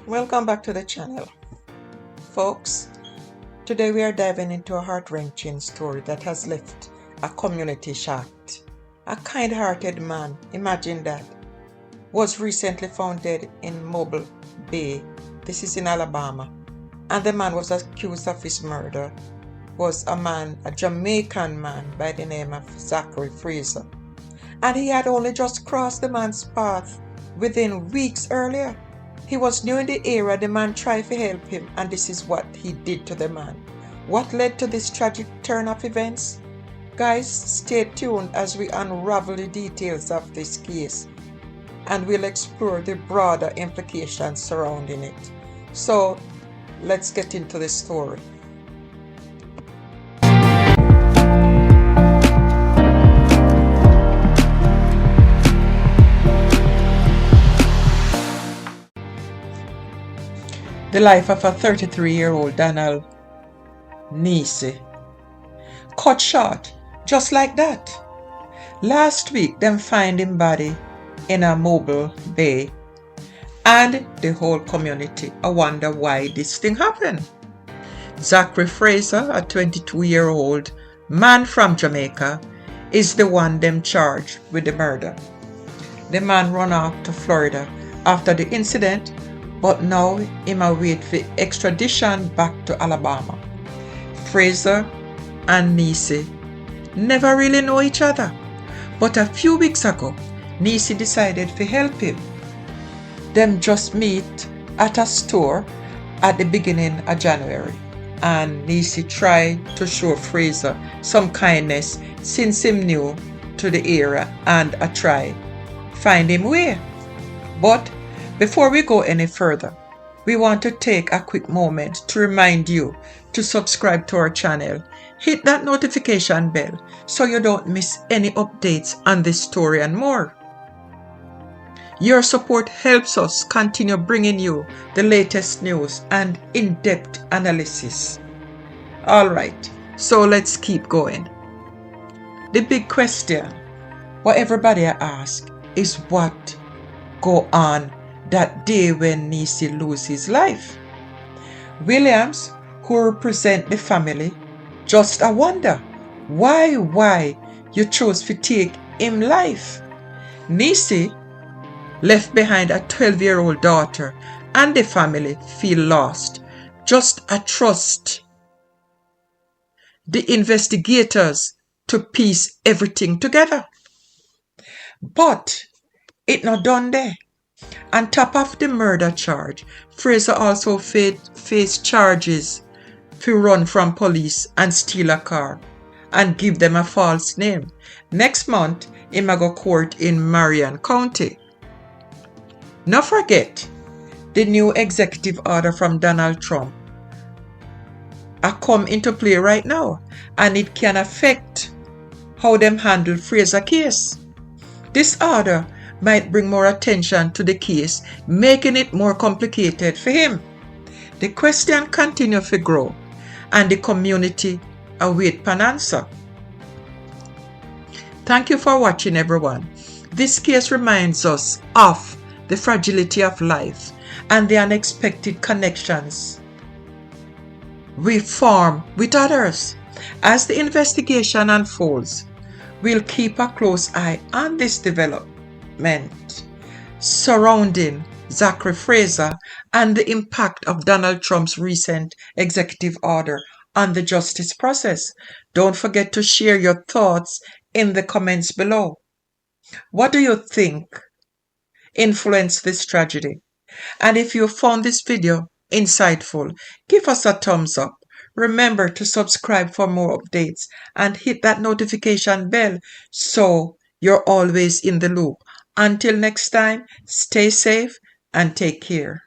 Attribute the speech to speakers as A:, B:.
A: Welcome back to the channel, folks. Today we are diving into a heart-wrenching story that has left a community shocked. A kind-hearted man, imagine that, was recently found dead in Mobile Bay. This is in Alabama, and the man was accused of his murder was a Jamaican man by the name of Zachri Frazer, and he had only just crossed the man's path within weeks earlier. He was new in the area. The man tried to help him, and this is what he did to the man. What led to this tragic turn of events? Guys, stay tuned as we unravel the details of this case, and we'll explore the broader implications surrounding it. So, let's get into the story. The life of a 33-year-old Donald Neece cut short just like that. Last week, them find him body in a Mobile Bay, and the whole community I wonder why this thing happened. Zachri Frazer, a 22-year-old man from Jamaica, is the one them charged with the murder. The man run off to Florida after the incident, but now him await for extradition back to Alabama. Frazer and Neece never really know each other, but a few weeks ago, Neece decided to help him. Them just meet at a store at the beginning of January, and Neece tried to show Frazer some kindness since him new to the area and a try find him way. But before we go any further, we want to take a quick moment to remind you to subscribe to our channel. Hit that notification bell so you don't miss any updates on this story and more. Your support helps us continue bringing you the latest news and in-depth analysis. Alright, so let's keep going. The big question, what everybody asks, is what go on that day when Neece lose his life. Williams, who represent the family, just a wonder why you chose to take him life. Neece left behind a 12-year-old daughter, and the family feel lost. Just a trust the investigators to piece everything together. But it not done there. On top of the murder charge, Frazer also faced charges to run from police and steal a car and give them a false name. Next month, he may go court in Marion County. Not forget, the new executive order from Donald Trump come into play right now, and it can affect how them handle Frazer case. This order might bring more attention to the case, making it more complicated for him. The question continues to grow, and the community await an answer. Thank you for watching, everyone. This case reminds us of the fragility of life and the unexpected connections we form with others. As the investigation unfolds, we'll keep a close eye on this development surrounding Zachri Frazer and the impact of Donald Trump's recent executive order on the justice process. Don't forget to share your thoughts in the comments below. What do you think influenced this tragedy? And if you found this video insightful, give us a thumbs up. Remember to subscribe for more updates and hit that notification bell so you're always in the loop. Until next time, stay safe and take care.